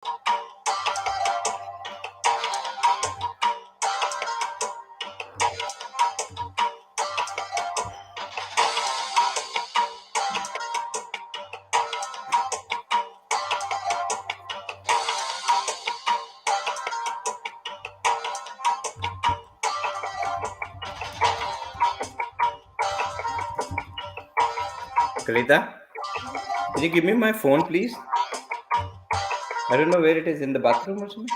Kalita, can you give me my phone, please? I don't know where it is, in the bathroom or something.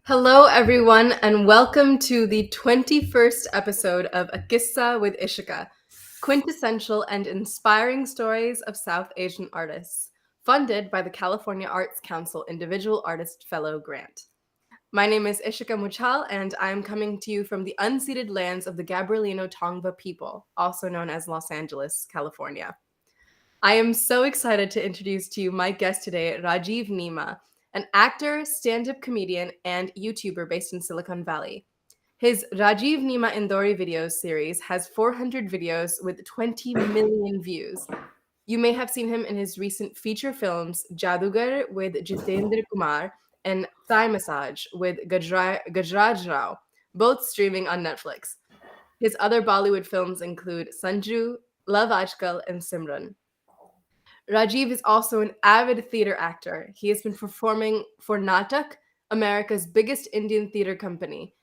Hello, everyone, and welcome to the 21st episode of A QISSAA with Ishika, quintessential and inspiring stories of South Asian artists, funded by the California Arts Council Individual Artist Fellow Grant. My name is Ishika Muchal, and I am coming to you from the unceded lands of the Gabrielino Tongva people, also known as Los Angeles, California. I am so excited to introduce to you my guest today, Rajiv Nema, an actor, stand-up comedian, and YouTuber based in Silicon Valley. His Rajiv Nema Indori videos series has 400 videos with 20 million views. You may have seen him in his recent feature films JAADUGAR with Jitendra Kumar and Thai Massage with Gajraj Rao, both streaming on Netflix. His other Bollywood films include SANJU, Love Aaj Kal, and Simran. Rajiv is also an avid theater actor. He has been performing for NAATAK, America's biggest Indian theater company,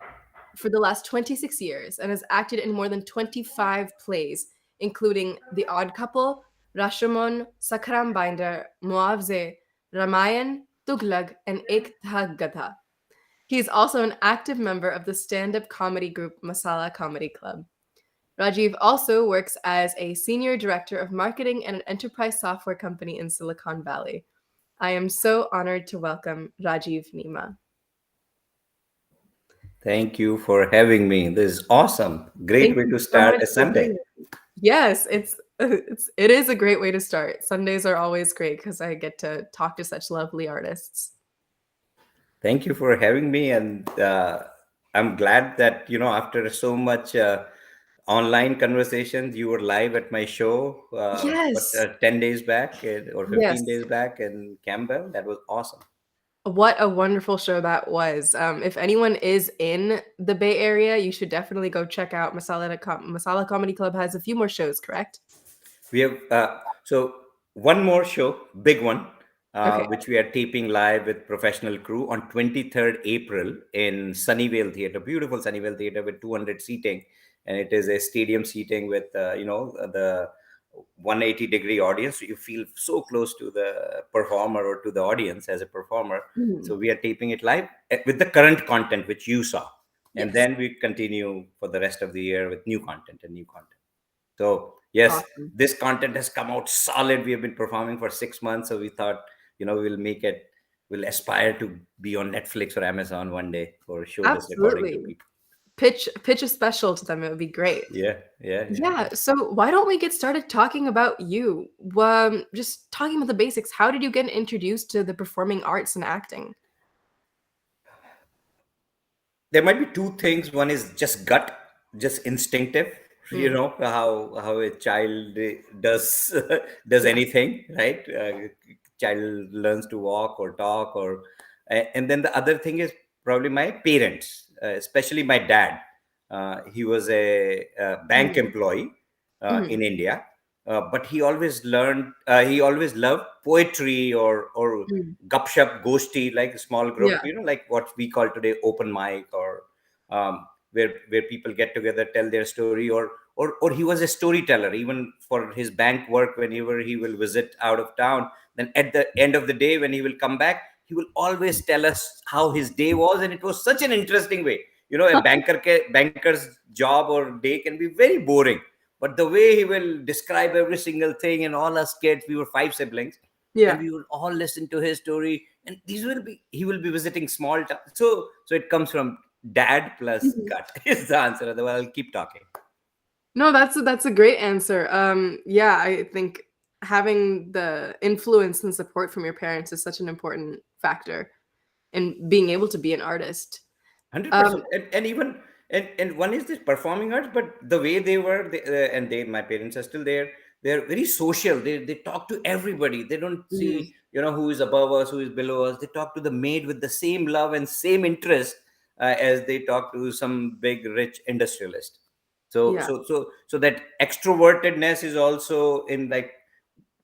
for the last 26 years and has acted in more than 25 plays, including The Odd Couple, RASHOMON, SAKHARAM BINDER, MUAVZE, RAMAYAN, TUGHLAQ, and Ek GADHA. He is also an active member of the stand-up comedy group Masala Comedy Club. Rajiv also works as a senior director of marketing at an enterprise software company in Silicon Valley. I am so honored to welcome Rajiv Nema. Thank you for having me. This is awesome. Great Thank way you to so start much a for Sunday. being here. Yes, it is a great way to start. Sundays are always great because I get to talk to such lovely artists. Thank you for having me, and I'm glad that after so much online conversations, you were live at my show. Yes. 10 days back or 15 Yes. days back in Campbell. That was awesome. What a wonderful show that was. If anyone is in the Bay Area, you should definitely go check out Masala Comedy Club has a few more shows, correct? We have so one more show, big one, Okay. which we are taping live with professional crew on 23rd April in Sunnyvale Theatre, beautiful Sunnyvale Theatre with 200 seating, and it is a stadium seating with the 180-degree audience. So you feel so close to the performer or to the audience as a performer. Mhm. So we are taping it live with the current content which you saw, and Yes. then we continue for the rest of the year with new content and new content. So yes, Awesome. this content has come out solid. We have been performing for 6 months, so we thought, we'll make it. We'll aspire to be on Netflix or Amazon one day or show this recording to Absolutely. people. Pitch a special to them. It would be great. Yeah, yeah, yeah. Yeah. So why don't we get started talking about you? Just talking about the basics. How did you get introduced to the performing arts and acting? There might be two things. One is just gut, just instinctive. You Mm, know how a child does does yes. anything, right? Child learns to walk or talk, or and then the other thing is probably my parents, especially my dad. He was a bank Mhm. employee Mhm. in India, but he always learned. He always loved poetry or Mm. gupshup goshti, like a small group, Yeah. like what we call today open mic, or where people get together, tell their story, or he was a storyteller even for his bank work. Whenever he will visit out of town, Then at the end of the day, when he will come back, he will always tell us how his day was, and it was such an interesting way. A banker's job or day can be very boring, but the way he will describe every single thing, and all us kids, we were five siblings, and Yeah. we will all listen to his story. And he will be visiting small town. So it comes from dad plus Mhm. gut is the answer. Otherwise, I'll keep talking. No, that's a great answer. Yeah, I think having the influence and support from your parents is such an important factor in being able to be an artist. Um, 100%. And even and one is this performing arts, but the way they were, and they my parents are still there. They're very social. They talk to everybody. They don't mhm. see who is above us, who is below us. They talk to the maid with the same love and same interest as they talk to some big rich industrialist. So Yeah. so so so that extrovertedness is also in, like,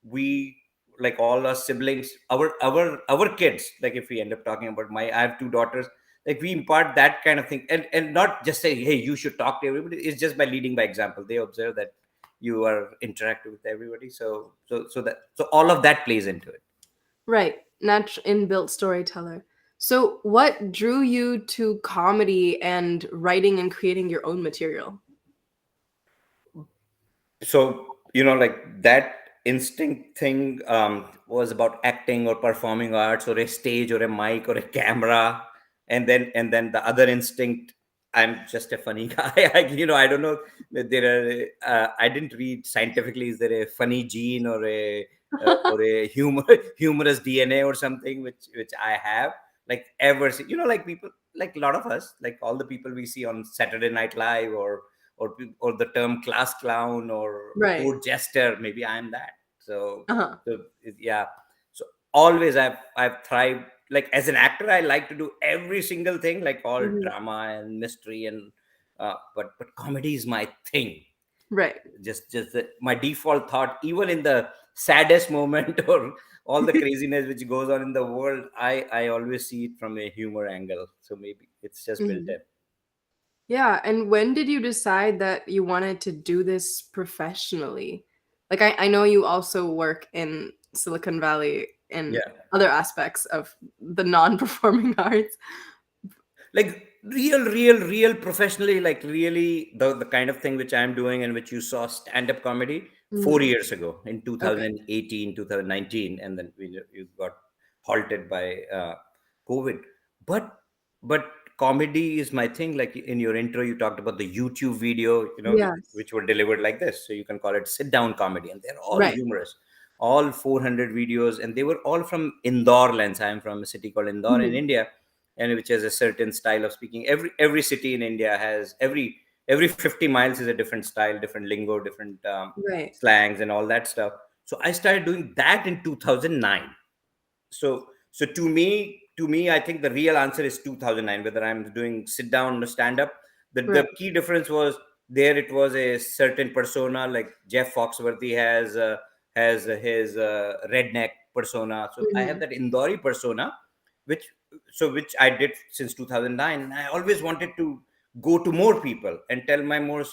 we, like all our siblings, our kids, like if we end up talking about I have two daughters, like we impart that kind of thing, and not just say, hey, you should talk to everybody. It's just by leading by example. They observe that you are interactive with everybody, so all of that plays into it. Right. Natural inbuilt storyteller. So, what drew you to comedy and writing and creating your own material? So like that instinct thing was about acting or performing arts or a stage or a mic or a camera. And then the other instinct, I'm just a funny guy. I don't know that there are I didn't read scientifically, is there a funny gene or a humorous DNA or something which I have, like, ever see, like people, like a lot of us, like all the people we see on Saturday Night Live, or the term class clown or Right. court jester. Maybe I'm that. so Uh-huh. so yeah. So always I've thrived, like, as an actor. I like to do every single thing, like all Mhm. drama and mystery, and but comedy is my thing. Right. My default thought, even in the saddest moment or all the craziness which goes on in the world, I always see it from a humor angle. So maybe it's just built Mhm. in. Yeah, and when did you decide that you wanted to do this professionally? Like, I know you also work in Silicon Valley in Yeah. other aspects of the non-performing arts. Like real professionally, like really the kind of thing which I'm doing, and which you saw stand-up comedy four Mhm. years ago in Okay. 2018, 2019, and then you got halted by COVID. But but comedy is my thing. Like in your intro, you talked about the YouTube video, Yes. which were delivered like this, so you can call it sit down comedy, and they're all Right. humorous, all 400 videos, and they were all from Indore lands. I'm from a city called Indore in Mhm. India, and which has a certain style of speaking. Every city in India has, every 50 miles is a different style, different lingo, different Right. slangs, and all that stuff. So I started doing that in 2009. So to me, I think the real answer is 2009. Whether I'm doing sit down or stand up, the Right. key difference was, there it was a certain persona, like Jeff Foxworthy has his redneck persona. So I have Mhm. that Indori persona, which which I did since 2009, and I always wanted to go to more people and tell my more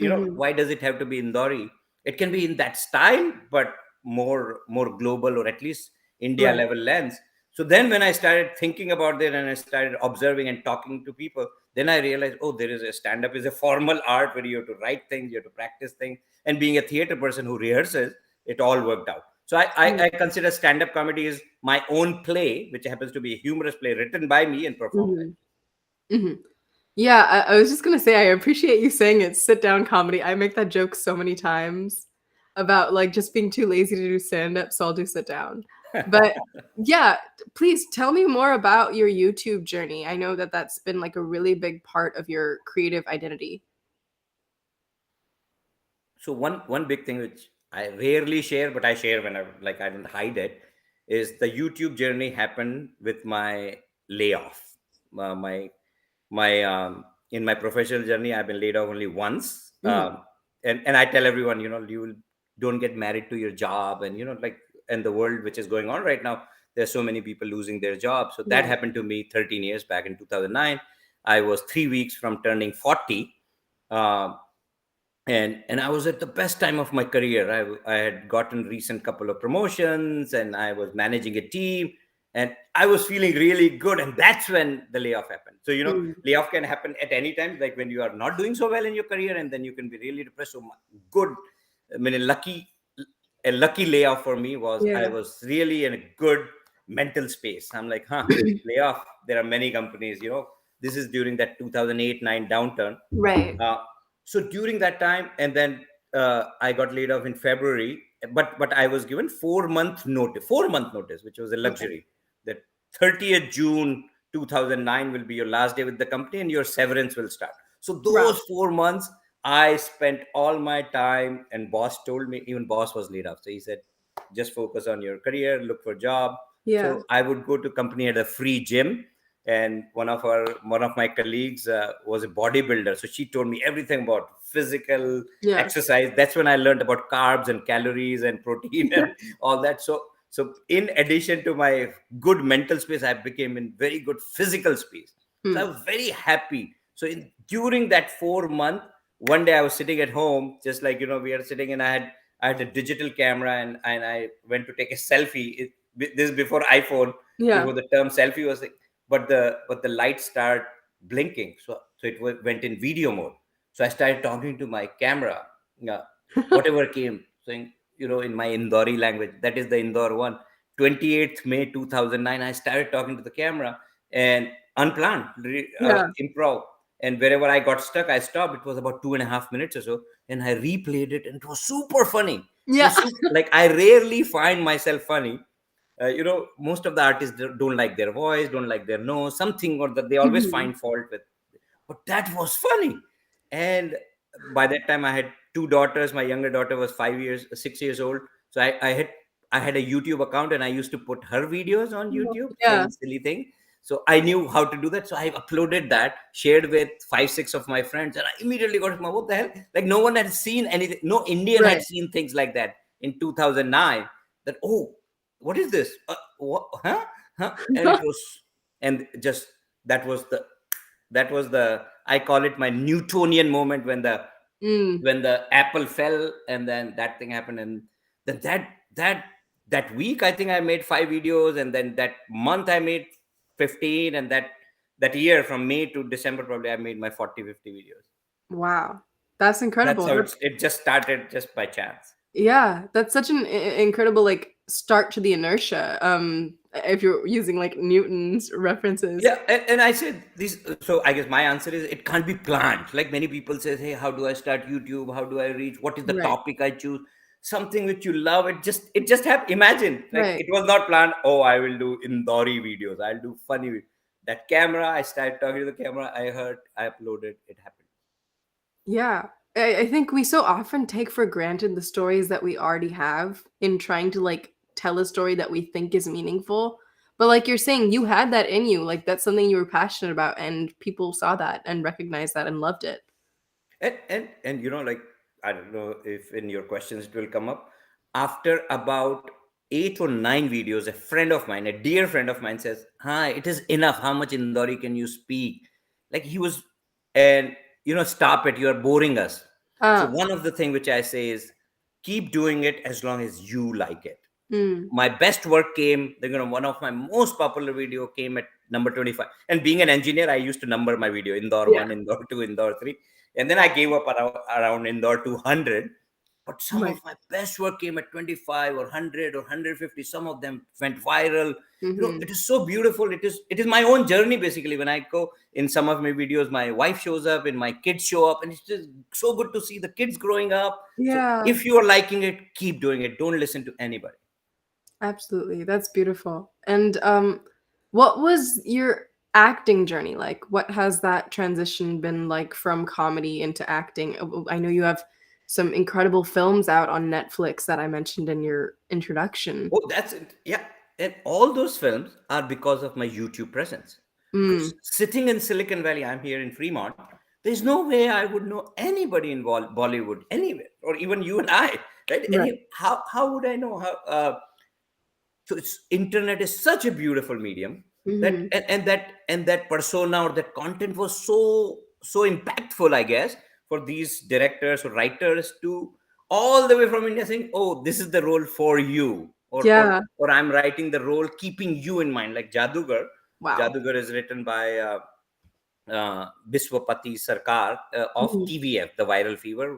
Mhm. why does it have to be Indori? It can be in that style, but more global, or at least India Right. level lens. So then when I started thinking about that, and I started observing and talking to people, then I realized, oh, there is a stand up is a formal art where you have to write things, you have to practice things. And being a theater person who rehearses, it all worked out. So I consider stand up comedy is my own play, which happens to be a humorous play written by me and performed by Mhm. Mhm. Yeah, I was just gonna say I appreciate you saying it's sit down comedy. I make that joke so many times about, like, just being too lazy to do stand-up, so I'll do sit down. me. But, yeah, please tell me more about your YouTube journey. I know that that's been, like, a really big part of your creative identity. So one big thing which I rarely share, but I share when I don't hide it, is the YouTube journey happened with my layoff. My In my professional journey, I've been laid off only once. Mhm. And I tell everyone, don't get married to your job, and like, and the world which is going on right now, there's so many people losing their jobs. So that Right. happened to me 13 years back in 2009. I was 3 weeks from turning 40. Uh, and I was at the best time of my career. I had gotten recent couple of promotions, and I was managing a team, and I was feeling really good. And that's when the layoff happened. So Mm. layoff can happen at any time, like when you are not doing so well in your career, and then you can be really depressed. So good, I mean, a lucky layoff for me was I Yeah. was really in a good mental space. I'm like, layoff. There are many companies. This is during that 2008-9 downturn. Right. uh, so during that time, and then I got laid off in February, but I was given 4 month notice, which was a Okay. luxury. That 30th June 2009 will be your last day with the company, and your severance will start. So Wow. those 4 months I spent all my time, and boss told me, even boss was laid off, so he said, just focus on your career, look for job. Yeah. So I would go to company at a free gym, and one of my colleagues was a bodybuilder, so she told me everything about physical Yeah. exercise. That's when I learned about carbs and calories and protein and all that. So in addition to my good mental space, I became in very good physical space. So I Hmm. was very happy. So during that 4 month, one day I was sitting at home, just like we are sitting, and I had a digital camera, and I went to take a selfie. This is before iPhone, Yeah. before the term selfie was like, but the lights start blinking, so it went in video mode. So I started talking to my camera, uh, whatever came, saying, in my Indori language. That is the Indore one. 28th May 2009, I started talking to the camera, and unplanned, Yeah. improv. And wherever I got stuck, I stopped. It was about 2.5 minutes or so, and I replayed it, and it was super funny. It Yeah. was like, I rarely find myself funny. Most of the artists don't like their voice, don't like their nose, something, or that they always Mhm. find fault with. But that was funny. And by that time, I had two daughters. My younger daughter was 5 years, 6 years old. So I had a YouTube account, and I used to put her videos on YouTube, Yeah. saying silly thing. So I knew how to do that. So I uploaded that, shared with 5, 6 of my friends, and I immediately got, what the hell? Like, no one had seen anything. No Indian had Right. seen things like that in 2009. That, oh, what is this? What? Huh? Huh? And it was, and just that was the I call it my Newtonian moment, when the Mm. when the apple fell, and then that thing happened. And then that that week, I think I made 5 videos, and then that month I made 15, and that year, from May to December, probably I made my 40, 50 videos. Wow. That's That's incredible. how That's it just started, just by chance. Yeah, that's such an incredible like start to the inertia. If you're using like Newton's references. Yeah, and I said this. So I guess my answer is, it can't be planned. Like, many people say, hey, how do I start YouTube? How do I reach? What is the Right. topic I choose? Something which you love. It just happened. Imagine, like, Right. it was not planned. Oh, I will do Indori videos. I'll do funny. That camera. I started talking to the camera. I heard. I uploaded. It happened. Yeah. I think we so often take for granted the stories that we already have in trying to like tell a story that we think is meaningful. But like you're saying, you had that in you. Like that's something you were passionate about and people saw that and recognized that and loved it. And like, I don't know if in your questions it will come up. After about 8 or 9 videos, a friend of mine, a dear friend of mine, says, hi, it is enough. How much Indori can you speak? Like, he was, and stop it, you are boring us. So Ah. one of the thing which I say is, keep doing it as long as you like it. Mm. My best work came, one of my most popular video came at number 25. And being an engineer, I used to number my video, Indore Yeah. 1, Indore 2, Indore 3. And then I gave up around Indore 200. But some of Right. my best work came at 25 or 100 or 150. Some of them went viral. Mhm. It is so beautiful. It is my own journey, basically. When I go in some of my videos, my wife shows up and my kids show up, and it's just so good to see the kids growing up. So Yeah. if you are liking it, keep doing it. Don't listen to anybody. Absolutely, that's beautiful. And, what was your acting journey like? What has that transition been like from comedy into acting? I know you have some incredible films out on Netflix that I mentioned in your introduction. Oh, that's it. Yeah. And all those films are because of my YouTube presence. Mm, Because sitting in Silicon Valley, I'm here in Fremont, there's no way I would know anybody in Bollywood anywhere, or even you and I, right? right. How would I know how? So internet is such a beautiful medium, that Mhm. and that persona or that content was so impactful, I guess, for these directors or writers to all the way from India saying, "Oh, this is the role for you," Yeah. or I'm writing the role keeping you in mind. Like Jadugar. Wow. Jadugar is written by Biswapati Sarkar of Mhm. TVF, the viral fever,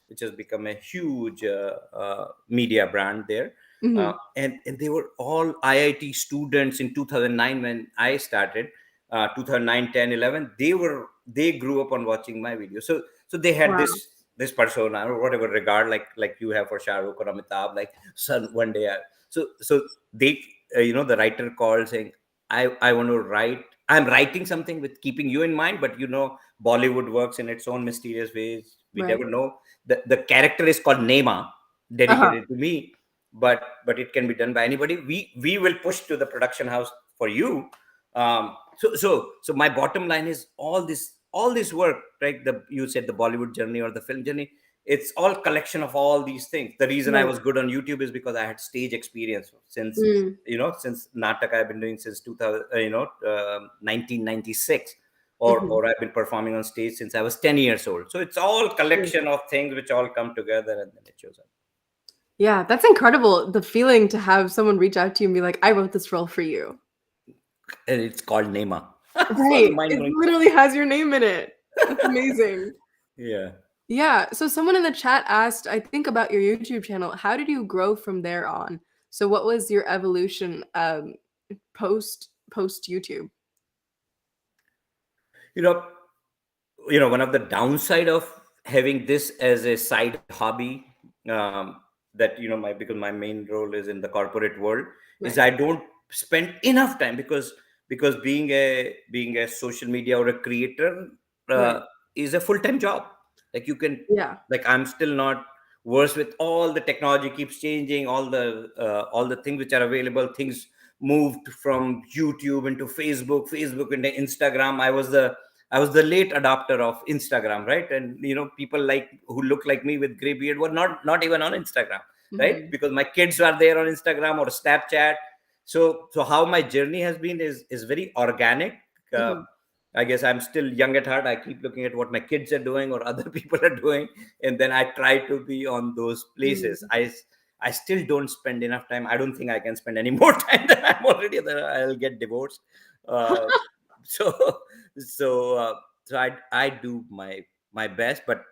which has become a huge media brand there. Mhm. And they were all IIT students in 2009 when I started. 2009, 10, 11. They grew up on watching my videos. So they had Wow. this persona or whatever regard like you have for Shah Rukh or Amitabh, like son one day. So they the writer called saying, I want to write. I'm writing something with keeping you in mind, but Bollywood works in its own mysterious ways. We Right. never know. The character is called Nema, Uh-huh. dedicated to me, but it can be done by anybody. We will push to the production house for you. So my bottom line is all this work, right? You said the Bollywood journey or the film journey. It's all collection of all these things. The reason I Right. was good on YouTube is because I had stage experience Mm. since NAATAK I've been doing since 2000, 1996, Mhm. or I've been performing on stage since I was 10 years old. So it's all Yeah. collection of things which all come together and then it shows up. Yeah, that's incredible, the feeling to have someone reach out to you and be like, "I wrote this role for you." And it's called Nema. So it's Right. mind It blowing. literally has your name in it. That's amazing. Yeah. Yeah, so someone in the chat asked, I think, about your YouTube channel. How did you grow from there on? So what was your evolution post YouTube? You know, one of the downside of having this as a side hobby, that because my main role is in the corporate world, is Right. I don't spend enough time because being a social media or a creator Right. uh, is a full-time job. Like you can, Yeah. like I'm still not versed with all the technology keeps changing, all the things which are available. Things moved from YouTube into Facebook into Instagram. I was the late adopter of Instagram, right? And people like who look like me with gray beard were not even on Instagram, right? Mhm. Because my kids are there on Instagram or Snapchat. So how my journey has been is very organic. Uh, Mhm. I guess I'm still young at heart. I keep looking at what my kids are doing or other people are doing, and then I try to be on those places. Mhm. I still don't spend enough time. I don't think I can spend any more time than I'm already there. I'll get divorced. Uh, so so I do my best, but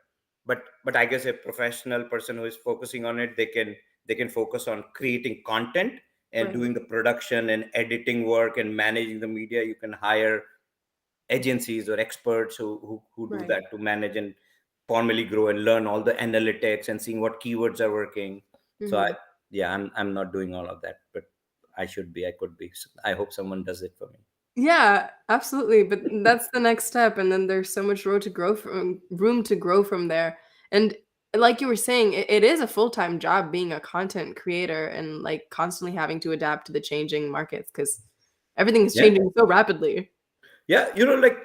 I guess a professional person who is focusing on it, they can focus on creating content and Right. doing the production and editing work and managing the media. You can hire agencies or experts who do Right. that to manage and formally grow and learn all the analytics and seeing what keywords are working. So Mhm. I'm not doing all of that, but I should be. I could be. So I hope someone does it for me. Yeah, absolutely, but that's the next step, and then there's so much room to grow from there, and like you were saying, it is a full-time job being a content creator and, like, constantly having to adapt to the changing markets because everything is Yeah. changing so rapidly. Yeah, like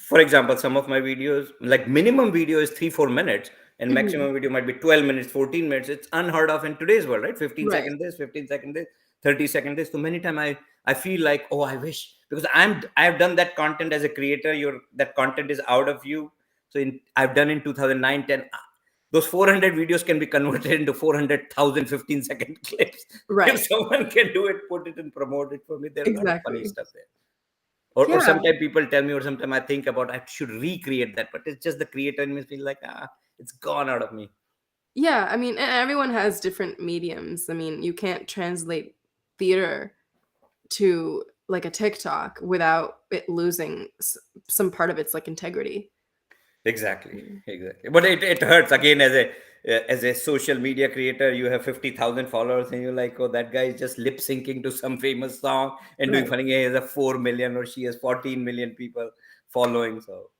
for example, some of my videos, like minimum video is 3-4 minutes and Mhm. maximum video might be 12 minutes, 14 minutes. It's unheard of in today's world, right? 15 Right. seconds this, 15 seconds this, 30 seconds this. So many times I feel like, oh, I wish, because I've done that content as a creator. That content is out of you. So I've done in 2009, 10. Those 400 videos can be converted into 400,000 15-second clips. If Right. someone can do it, put it and promote it for me, there's a lot of funny Exactly. stuff there. Or Yeah. sometimes people tell me, or sometimes I think about I should recreate that, but it's just the creator in me feel like, it's gone out of me. Yeah, I mean, e everyone has different mediums. I mean, you can't translate theater to, like, a TikTok without it losing some part of its, like, integrity. Exactly, Mm. exactly. But it hurts again as a social media creator. You have 50,000 followers, and you're like, oh, that guy is just lip syncing to some famous song and doing Right. funny. He has a 4 million or she has 14 million people following. So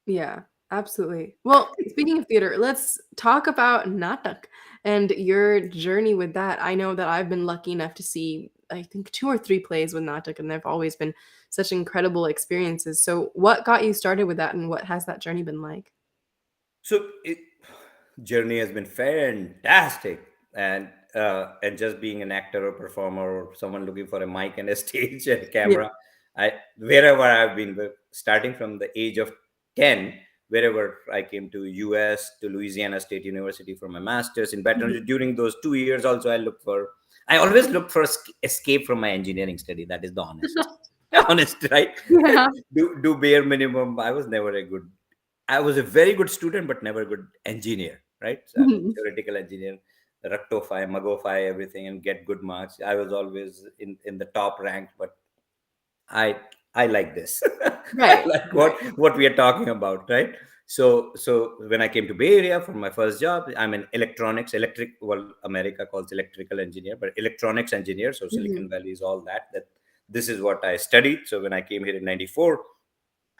Yeah, absolutely. Well, speaking of theater, let's talk about Natak and your journey with that. I know that I've been lucky enough to see, I think, 2 or 3 plays with Natak, and they've always been such incredible experiences. So what got you started with that, and what has that journey been like? so journey has been fantastic, and just being an actor or performer or someone looking for a mic and a stage and a Yeah. camera, I wherever I've been, starting from the age of 10, wherever I came to US, to Louisiana State University for my master's in Baton Rouge. During those 2 years also, I always looked for escape from my engineering study. That is the honest, honest, right? Yeah. Do bare minimum. I was a very good student, but never a good engineer, right? So I'm a Mhm. theoretical engineer, rectify, mugofy everything and get good marks. I was always in the top rank, but I I like this. I Right. like Right. what we are talking about, right? So when I came to Bay Area for my first job, I'm an well, America calls electrical engineer, but electronics engineer. So Mhm. Silicon Valley is all that. That this is what I studied. So when I came here in '94,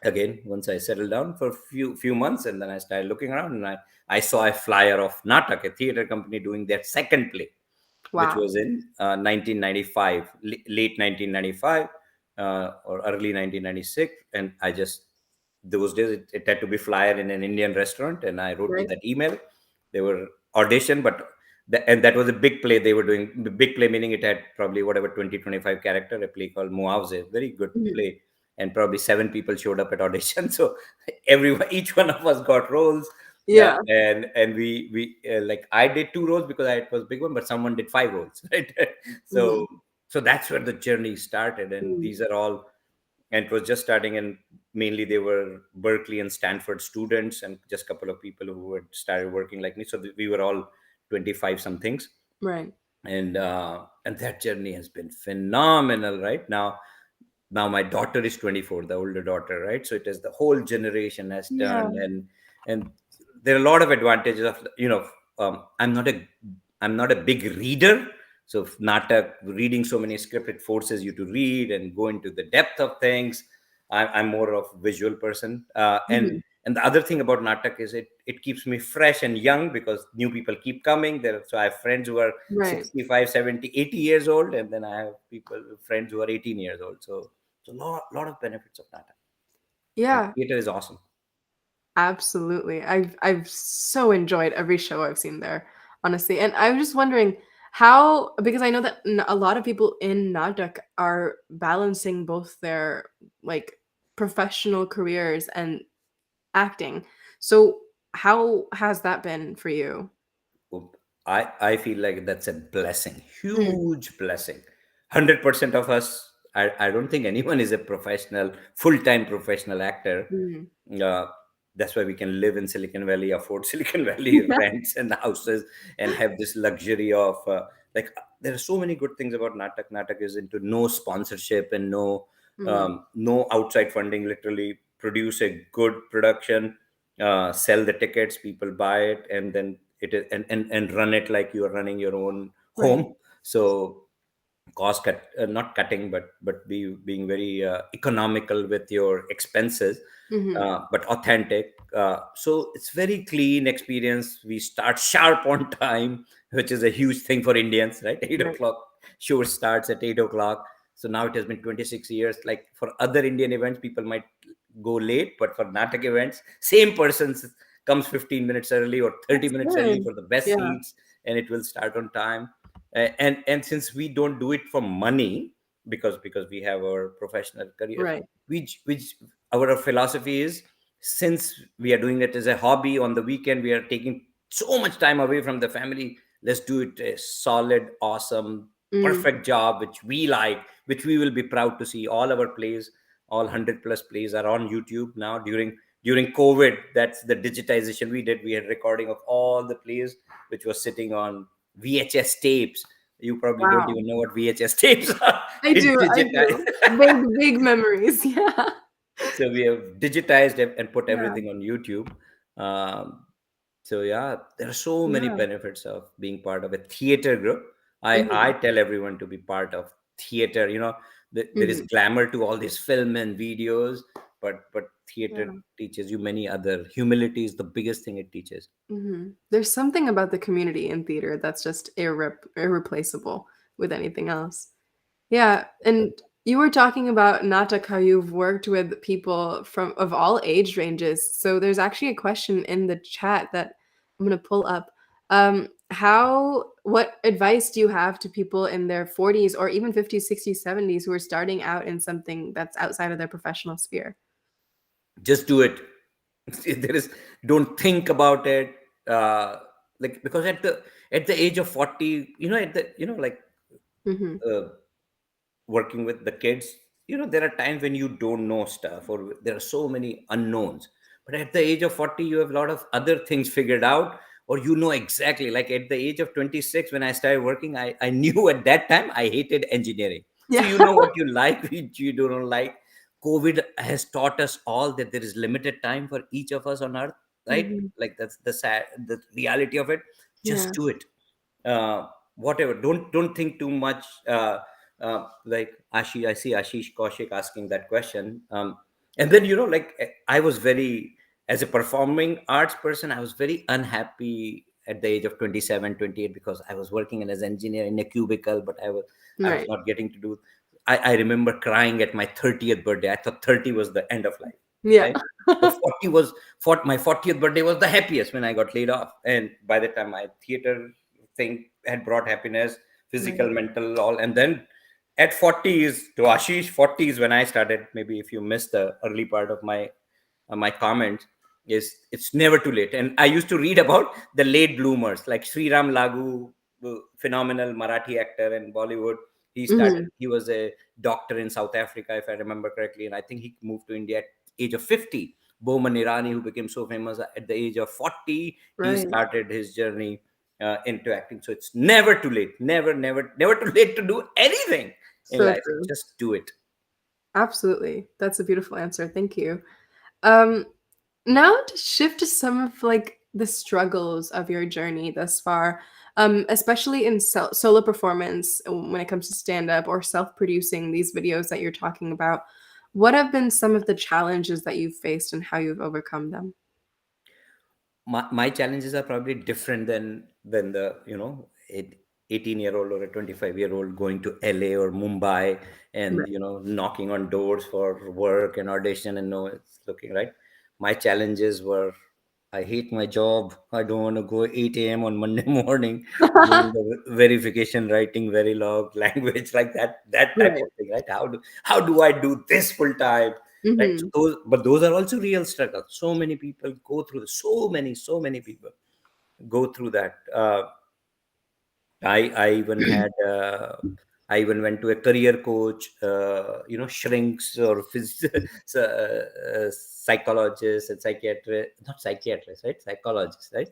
again, once I settled down for a few months, and then I started looking around, and I saw a flyer of NAATAK, a theater company, doing their second play, which Wow. was in 1995, late 1995 or early 1996. And I just, those days, it had to be flyer in an Indian restaurant. And I wrote to Right. that email. They were audition, but and that was a big play they were doing. The big play meaning it had probably whatever 20-25 character, a play called MUAVZE, very good Mhm. play. And probably 7 people showed up at audition. So everyone, each one of us got roles. Yeah, Yeah. and we like I did 2 roles because it was big one, but someone did 5 roles, right? Mhm. So that's where the journey started, and Mhm. these are all, and it was just starting, and mainly they were Berkeley and Stanford students, and just a couple of people who had started working like me. So we were all 25 somethings, Right. and that journey has been phenomenal. Right now my daughter is 24, the older daughter, right? So it is the whole generation has Yeah. turned, and there are a lot of advantages of, I'm not a big reader. So if Natak, reading so many script, it forces you to read and go into the depth of things. I'm more of a visual person, Mhm. and the other thing about Natak is it keeps me fresh and young because new people keep coming there. So I have friends who are Right. 65, 70, 80 years old, and then I have friends who are 18 years old. So lot of benefits of Natak. And Yeah. theater is awesome. Absolutely. I've so enjoyed every show I've seen there, honestly. And I was just wondering how, because I know that a lot of people in Nadak are balancing both their like professional careers and acting. So how has that been for you? I feel like that's a blessing, Mm, huge blessing. 100% of us, I don't think anyone is a professional, full-time professional actor. mm. uh, that's why we can live in Silicon Valley, afford Silicon Valley rents and houses, and have this luxury of like there are so many good things about Natak is into no sponsorship and Mhm. no outside funding. Literally produce a good production, sell the tickets, people buy it, and then it is and run it like you are running your own Right. home. So cost cut, not cutting, but being very economical with your expenses, Mhm. but authentic. So it's very clean experience. We start sharp on time, which is a huge thing for Indians, right? eight Right. o'clock show starts at 8 o'clock. So now it has been 26 years. Like for other Indian events, people might go late, but for Natak events, same person comes 15 minutes early or 30 That's minutes early good. for the best Yeah. seats, and it will start on time. And since we don't do it for money, because we have our professional career, Right. which our philosophy is, since we are doing it as a hobby, on the weekend we are taking so much time away from the family. Let's do it a solid, awesome, Mm. perfect job which we like, which we will be proud to see. All our plays, all 100 plus plays are on YouTube now. During COVID, that's the digitization we did. We had recording of all the plays which was sitting on VHS tapes. You probably don't Wow. even know what VHS tapes are. I It do, I digitized. do. Big, big memories. Yeah. So we have digitized it and put Yeah. everything on YouTube. Um, so yeah, there are so many Yeah. benefits of being part of a theater group. I Mhm. tell everyone to be part of theater. There is Mhm. glamour to all these film and videos, but theater Yeah. teaches you many other. Humility is the biggest thing it teaches. Mhm. There's something about the community in theater that's just irreplaceable with anything else. Yeah, and you were talking about Natak, how you've worked with people from of all age ranges. So there's actually a question in the chat that I'm gonna pull up. What advice do you have to people in their 40s or even 50s, 60s, 70s who are starting out in something that's outside of their professional sphere? Just do it. There is, don't think about it. Like, because at the age of 40, at the, like, Mm-hmm. uh, working with the kids, there are times when you don't know stuff, or there are so many unknowns. But at the age of 40, you have a lot of other things figured out, or exactly. Like at the age of 26, when I started working, I knew at that time I hated engineering. So Yeah. what you like, which you don't like. COVID has taught us all that there is limited time for each of us on earth, right? Mm-hmm. Like, that's the reality of it. Yeah. Just do it. Whatever, don't think too much. Like, I see Ashish Kaushik asking that question. And then, like, I was very, as a performing arts person, I was very unhappy at the age of 27, 28, because I was working as an engineer in a cubicle, but I was Right. not getting to do. I remember crying at my 30th birthday. I thought 30 was the end of life, Yeah. right? But 40 was, my 40th birthday was the happiest, when I got laid off. And by the time my theater thing had brought happiness, physical, Right. mental, all. And then at 40 is, to Ashish, 40 is when I started. Maybe if you missed the early part of my comment, is it's never too late. And I used to read about the late bloomers, like Sriram Lagu, phenomenal Marathi actor in Bollywood. Mm-hmm. He was a doctor in South Africa, if I remember correctly, and I think he moved to India at age of 50. Bowman Irani, who became so famous at the age of 40, he Right. started his journey into acting. So it's never too late. Never, never, never too late to do anything in So life. true. Just do it. Absolutely. That's a beautiful answer. Thank you. Um, Now to shift to some of like the struggles of your journey thus far, especially in solo performance when it comes to stand up or self-producing these videos that you're talking about. What have been some of the challenges that you've faced and how you've overcome them? My challenges are probably different than the 18-year-old or a 25-year-old going to LA or Mumbai, and Right. knocking on doors for work and audition, and no, it's looking right. My challenges were, I hate my job. I don't want to go 8 a.m. on Monday morning doing the verification, writing very long language, like that type Right. of thing, right? How do I do this full time? Right. So Hmm. those are also real struggles. So many people go through, so many people go through that. I even had I even went to a career coach, shrinks or psychologists and psychiatrists, not psychiatrists, right? Psychologists, right?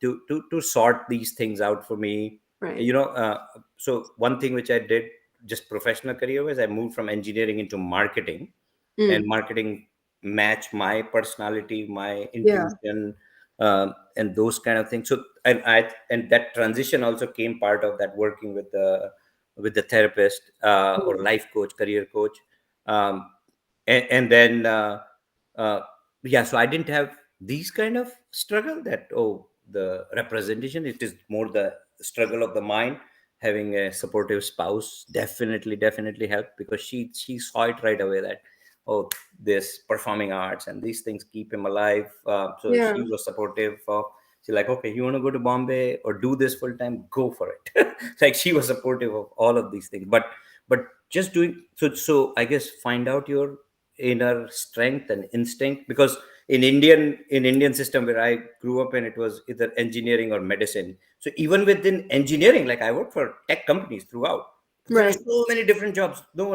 To sort these things out for me. Right. You know, so one thing which I did, just professional career wise, I moved from engineering into marketing, and Mm. marketing match my personality, my Yeah. intuition, and those kind of things. So, and that transition also came part of that, working with the therapist, or Mm. life coach, career coach. Um, and, and then uh, yeah, so I didn't have these kind of struggle, that, the representation. It is more the struggle of the mind. Having a supportive spouse definitely helped, because she saw it right away, that, oh, this performing arts and these things keep him alive. So Yeah. she was supportive of. She's like, okay, you want to go to Bombay or do this full time, go for it. Like, she was supportive of all of these things. But just doing so, I guess, find out your inner strength and instinct, because in Indian system where I grew up in, it was either engineering or medicine. So even within engineering, like, I worked for tech companies throughout. There are Right. so many different jobs. No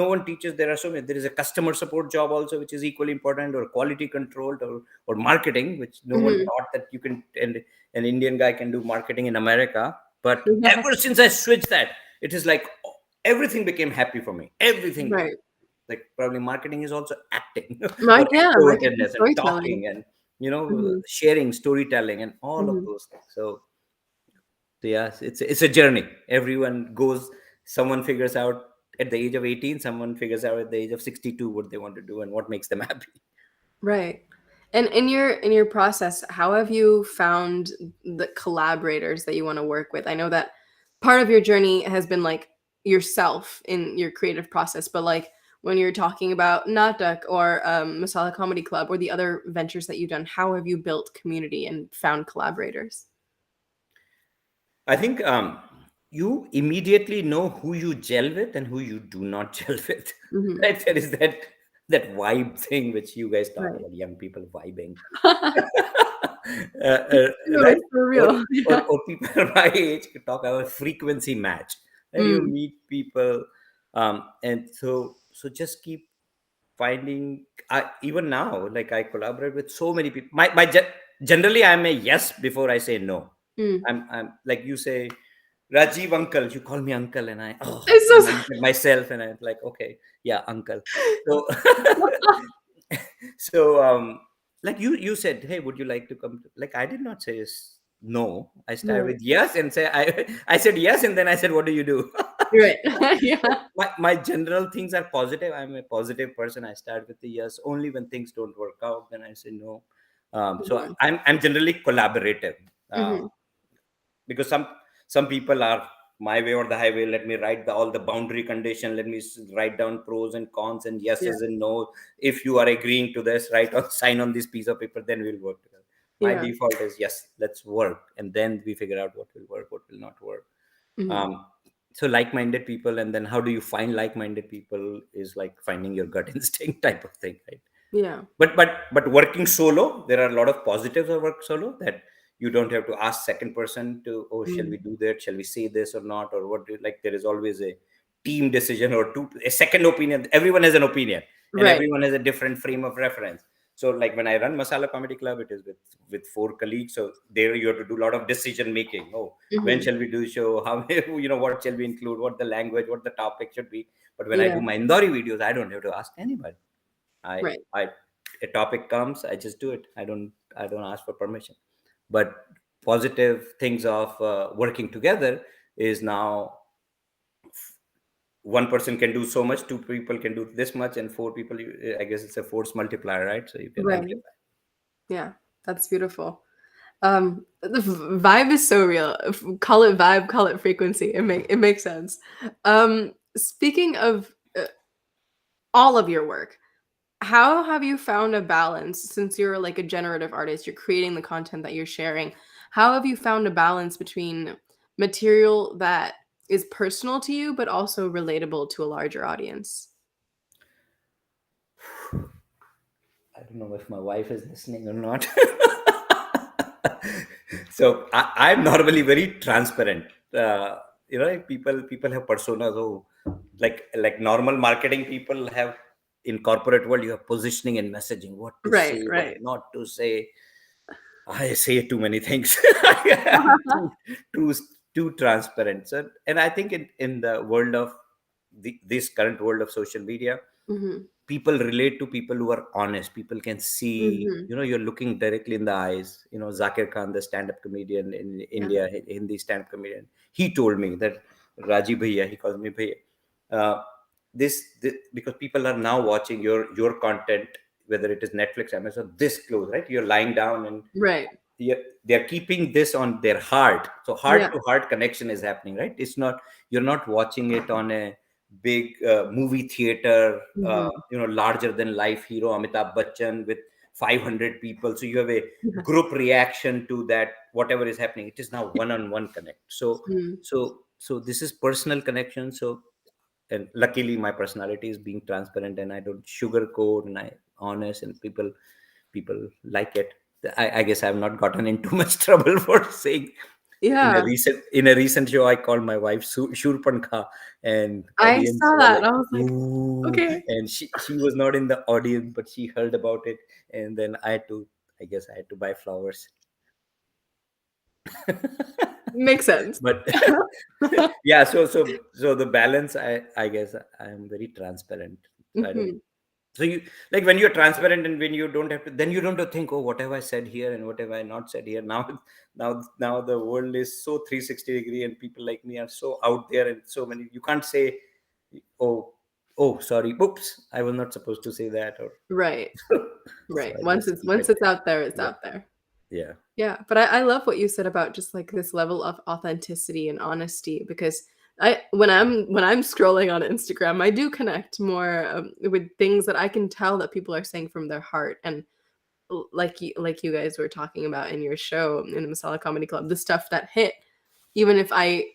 one teaches. There are so many. There is a customer support job also, which is equally important, or quality control, or marketing, which no one Hmm. taught that you can. And an Indian guy can do marketing in America. But Yeah. ever since I switched that, it is like, everything became happy for me. Everything. Right. Like, probably marketing is also acting, or Mike, yeah, marketing extrovertedness, and storytelling. talking, and Hmm. sharing, storytelling, and all of Hmm. those things. So yeah, it's a journey. Everyone goes. Someone figures out at the age of 18. Someone figures out at the age of 62 what they want to do and what makes them happy. Right. And in your process, how have you found the collaborators that you want to work with? I know that part of your journey has been like yourself in your creative process, but like when you're talking about NAATAK or Masala Comedy Club or the other ventures that you've done, how have you built community and found collaborators? I think you immediately know who you gel with and who you do not gel with. Hmm. Right? There is that. that vibe thing which you guys talk Right. about, young people vibing. No, Right? it's for Or, real. Yeah. or people my age could talk about frequency match. And you Mm, meet people, and so just keep finding. Even now, like I collaborate with so many people. Generally, I'm a yes before I say no. mm. I'm like you say, Rajiv uncle. You call me uncle, and It's and I so look at myself, and I'm like, okay, yeah, uncle. So so like you said, hey, would you like to come? Like I did not say no. I started right. with yes and say I said yes, and then I said, what do you do? Right. So Yeah. my general things are positive. I'm a positive person. I start with the yes. Only when things don't work out, then I say no. So Mhm, I'm generally collaborative, mhm. because some people are my way or the highway. Let me write all the boundary condition. Let me write down pros and cons and Yeah. yeses and no. If you are agreeing to this, write or sign on this piece of paper. Then we'll work together. My Yeah. default is yes. Let's work, and then we figure out what will work, what will not work. Mhm. um, so like-minded people, and then how do you find like-minded people is like finding your gut instinct type of thing, right? Yeah. But working solo, there are a lot of positives of work solo, that you don't have to ask second person to, oh, shall we Mm. do that, shall we say this or not, or what do you, like there is always a team decision or a second opinion. Everyone has an opinion, and Right. everyone has a different frame of reference. So like when I run Masala Comedy Club, it is with four colleagues. So there you have to do a lot of decision making. Oh, when Mhm. shall we do show, how what shall we include, what the language, what the topic should be. But when I Yeah. do my Indori videos, I don't have to ask anybody. I Right. I A topic comes, I just do it. I don't ask for permission. But positive things of working together is now one person can do so much, two people can do this much, and four people. I guess it's a force multiplier, right? So you can Right. amplify. Yeah. That's beautiful. The vibe is so real. Call it vibe, call it frequency. It makes sense. Speaking of all of your work, how have you found a balance since you're like a generative artist, you're creating the content that you're sharing? How have you found a balance between material that is personal to you but also relatable to a larger audience? I don't know if my wife is listening or not. So I'm normally very transparent. Like people have personas. Oh, like normal marketing people have, in corporate world you have positioning and messaging, what to Right, say, what right. not to say. I say too many things. I'm too too transparent. So, and I think in the world of this current world of social media, Mhm, people relate to people who are honest. People can see, mhm. you're looking directly in the eyes. Zakir Khan, the stand-up comedian in Yeah. India, Hindi stand-up comedian, he told me that, Raji Bhaiya, he calls me Bhaiya. Uh, this because people are now watching your content, whether it is Netflix, Amazon, this close, right? You're lying down, and Right. they're keeping this on their heart. So heart Yeah. to heart connection is happening, right? It's not, you're not watching it on a big movie theater, Mhm. larger than life hero Amitabh Bachchan with 500 people. So you have a group reaction to that, whatever is happening. It is now one-on-one connect. So Mm. so this is personal connection. So, and luckily my personality is being transparent, and I don't sugarcoat, and I honest, and people like it. I guess I've not gotten into much trouble for saying. Yeah. In a recent show, I called my wife Shurpankha, and I audience saw were that, like, and I was like, "Ooh!" "Okay." And she was not in the audience, but she heard about it, and then I guess I had to buy flowers. Makes sense. But yeah, so the balance, I guess I am very transparent. So I don't. Mhm. So you, like when you're transparent, and when you don't have to, then you don't have to think, oh, what have I said here and what have I not said here. Now now the world is so 360-degree, and people like me are so out there, and so many, you can't say, oh, sorry, oops, I was not supposed to say that, or Right, so right. I Once just it's keep once it. it's out there, it's Yeah, out there. yeah. Yeah, but I love what you said about just, like, this level of authenticity and honesty because when I'm scrolling on Instagram, I do connect more, with things that I can tell that people are saying from their heart and like you guys were talking about in your show in the Masala Comedy Club, the stuff that hit, even if I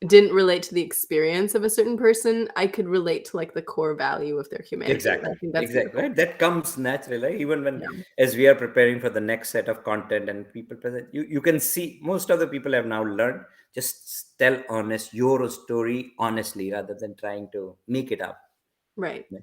didn't relate to the experience of a certain person, I could relate to like the core value of their humanity. And Exactly, I think that's exactly, beautiful. right? That comes naturally, right? Even when, Yeah. as we are preparing for the next set of content and people present, you can see most of the people have now learned just tell honest your story honestly rather than trying to make it up. Right. Yeah.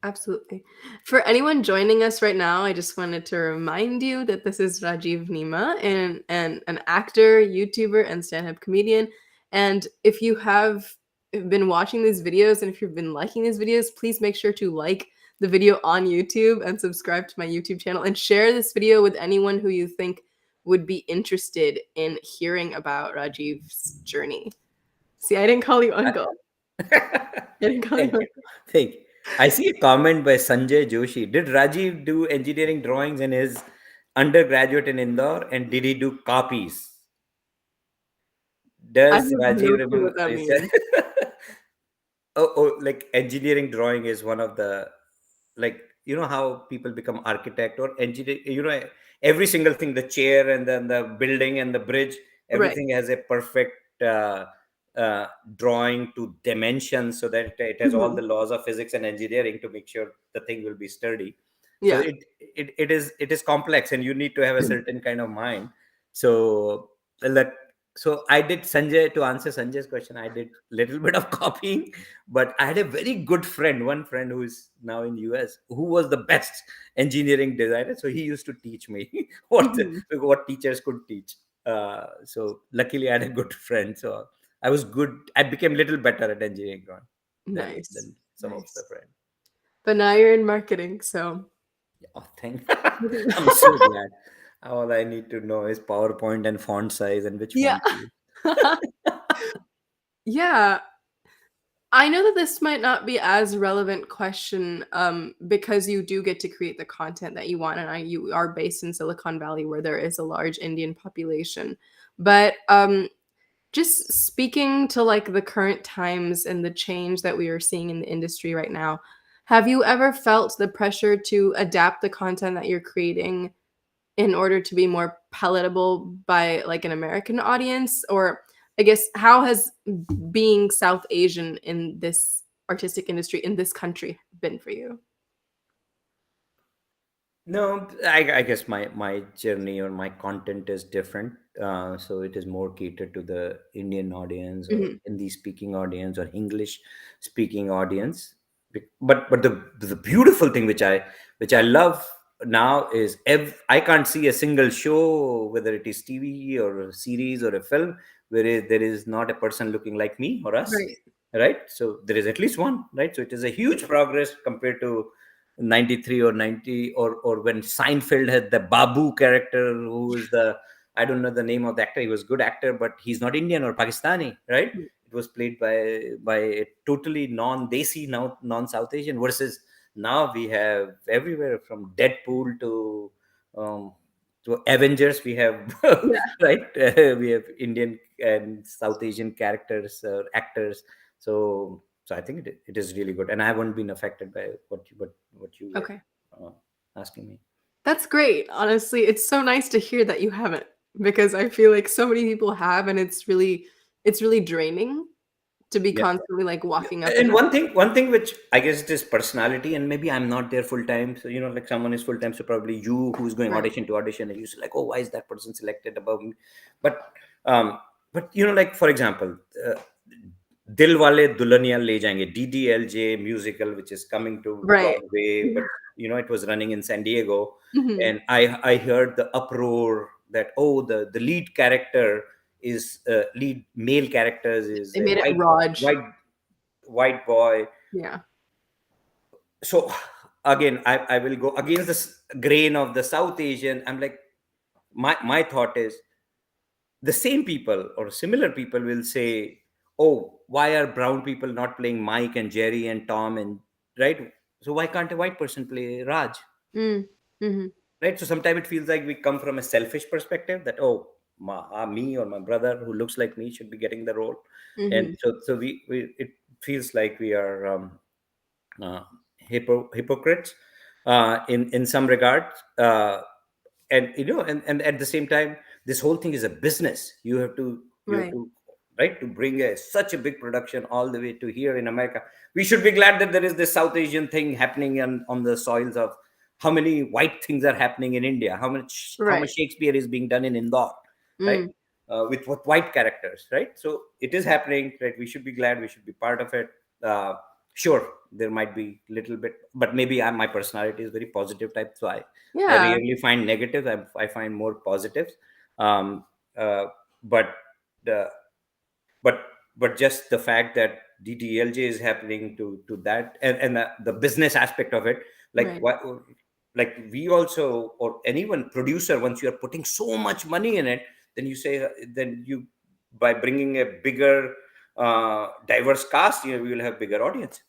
Absolutely. For anyone joining us right now, I just wanted to remind you that this is Rajiv Nema and an actor, YouTuber, and stand-up comedian. And if you have been watching these videos and if you've been liking these videos, please make sure to like the video on YouTube and subscribe to my YouTube channel and share this video with anyone who you think would be interested in hearing about Rajiv's journey. See, I didn't call you uncle. I didn't call you Thank you. uncle. Thank you. I see a comment by Sanjay Joshi. Did Rajiv do engineering drawings in his undergraduate in Indore and did he do copies? I have Does no Rajiv clue what remember? that He said, means. oh, like engineering drawing is one of the, like, you know how people become architect or engineer, every single thing, the chair and then the building and the bridge, Right. everything has a perfect uh, drawing to dimensions so that it has all the Mhm. laws of physics and engineering to make sure the thing will be sturdy. So Yeah. it is complex and you need to have a certain kind of mind. So like, so I did, Sanjay, to answer Sanjay's question, I did little bit of copying, but I had a very good friend, one friend who is now in US, who was the best engineering designer. So he used to teach me Mhm. what teachers could teach. So luckily, I had a good friend. So I was good. I became little better at engineering drawing Nice. than some of the Nice. friends. But now you're in marketing, so Oh, thank. I'm so glad. All I need to know is PowerPoint and font size and which yeah. font to use. Yeah. I know that this might not be as relevant question because you do get to create the content that you want and you are based in Silicon Valley where there is a large Indian population. But just speaking to like the current times and the change that we are seeing in the industry right now, have you ever felt the pressure to adapt the content that you're creating in order to be more palatable by like an American audience? Or I guess how has being South Asian in this artistic industry in this country been for you? No, I guess my journey or my content is different. So it is more catered to the Indian audience or Mhm. Hindi speaking audience or English speaking audience. But the beautiful thing which I love now is I can't see a single show, whether it is TV or a series or a film, where there is not a person looking like me or us, Right. right? So there is at least one, right? So it is a huge progress compared to 93 or 90, or when Seinfeld had the Babu character, who is the, I don't know the name of the actor. He was a good actor, but he's not Indian or Pakistani, right? It was played by a totally non-desi, now non-South Asian. Versus now we have everywhere from Deadpool um, to Avengers. We have Yeah. right. We have Indian and South Asian characters, actors. So I think it is really good, and I haven't been affected by what you were Okay. asking me. That's great. Honestly, it's so nice to hear that you haven't because I feel like so many people have and it's really draining to be Yeah. constantly like walking up and And down. one thing which I guess it is personality, and maybe I'm not there full time. So like someone is full time, so probably you who's going Right. audition to audition, and you say like, oh, why is that person selected above me? But um, but like for example, uh, Dil Wale Dulhaniya Le Jayenge, DDLJ musical, which is coming to Right. Broadway, but it was running in San Diego, Mhm. and I heard the uproar that, oh, the lead character is lead male characters is They a made it Raj. white boy. Yeah. So again, I will go against this grain of the South Asian. I'm like, my thought is the same people or similar people will say, oh, why are brown people not playing Mike and Jerry and Tom, and right? So why can't a white person play Raj? Mm. Mhm. Right? So sometimes it feels like we come from a selfish perspective that, oh, me or my brother who looks like me should be getting the role. And Mhm. so we it feels like we are uh, hypocrites in some regard. And and at the same time, this whole thing is a business. You have to Right. right? To bring such a big production all the way to here in America. We should be glad that there is this South Asian thing happening on the soils of how many white things are happening in India, how Right. much Shakespeare is being done in Indore, right? Mm. With what white characters, right? So it is happening, right? We should be glad. We should be part of it. Sure, there might be little bit, but maybe my personality is very positive type, so I Yeah. rarely find negatives. I find more positives. Um, uh, but the but but just the fact that DDLJ is happening to that, and the business aspect of it, like Right. what, like we also, or anyone producer, once you are putting so much money in it, then you say, then you, by bringing a bigger diverse cast, you will have bigger audience.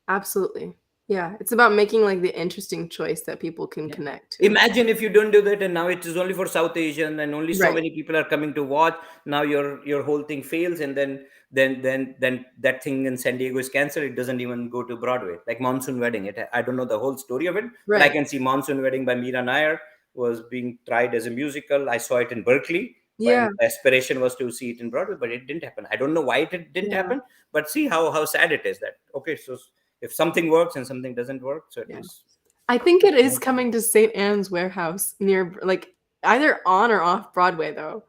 Absolutely. Yeah. It's about making like the interesting choice that people can Yeah. connect to. Imagine if you don't do that, and now it is only for South Asian, and only so Right. many people are coming to watch. Now your whole thing fails, and then that thing in San Diego is canceled. It doesn't even go to Broadway. Like Monsoon Wedding. I don't know the whole story of it, but I Right. can see Monsoon Wedding by Meera Nair was being tried as a musical. I saw it in Berkeley. My Yeah. aspiration was to see it in Broadway, but it didn't happen. I don't know why it didn't Yeah. happen, but see how sad it is that, okay, so if something works and something doesn't work, so at Yeah. least. I think it is coming to St. Anne's Warehouse near like either on or off Broadway though.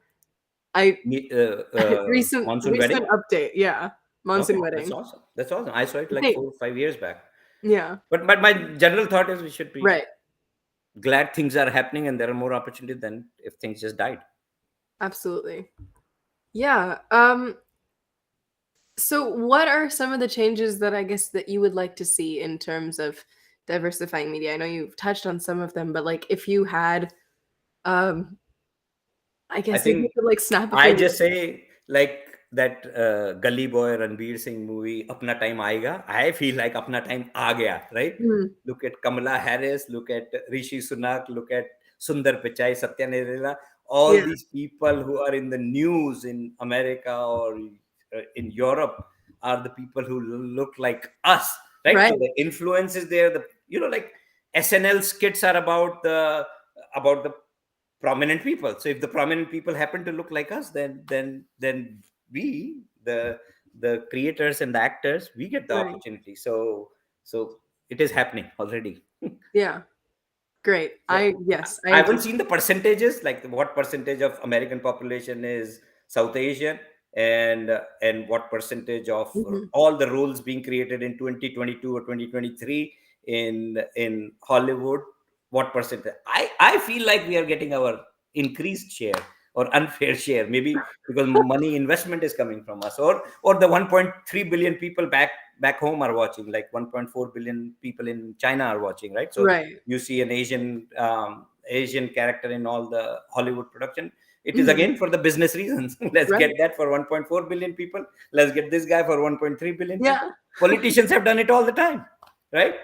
I Monsoon recent Wedding. update. Yeah. Okay, Monsoon that's Wedding. awesome. That's awesome. I saw it I like think. 4 5 years back. Yeah. But my general thought is we should be Right. glad things are happening and there are more opportunities than if things just died. Absolutely. Yeah. So what are some of the changes that I guess that you would like to see in terms of diversifying media? I know you've touched on some of them, but like if you had um I I guess if you think could like snap a I finger. just say like that Gully Boy Ranveer Singh movie Apna Time Aayega. I feel like Apna Time Aa Gaya, right? Mm, Look at Kamala Harris, look at Rishi Sunak, look at Sundar Pichai, Satya Nadella, all yeah, these people who are in the news in America or in Europe are the people who look like us, right? right, So the influence is there. The, like SNL skits are about the prominent people. So if the prominent people happen to look like us, then we, the creators and the actors, we get the right. opportunity. So it is happening already. Yeah. Great. Yeah. Yes, I I agree. haven't seen the percentages, like what percentage of American population is South Asian, and what percentage of Mhm. all the roles being created in 2022 or 2023 in Hollywood. What percentage? I feel like we are getting our increased share or unfair share, maybe because money investment is coming from us, or the 1.3 billion people back home are watching, like 1.4 billion people in China are watching, right? So Right. you see an Asian character in all the Hollywood production. It is Mhm. again for the business reasons. Let's Right. get that for 1.4 billion people. Let's get this guy for 1.3 billion people. Yeah. Politicians have done it all the time, right?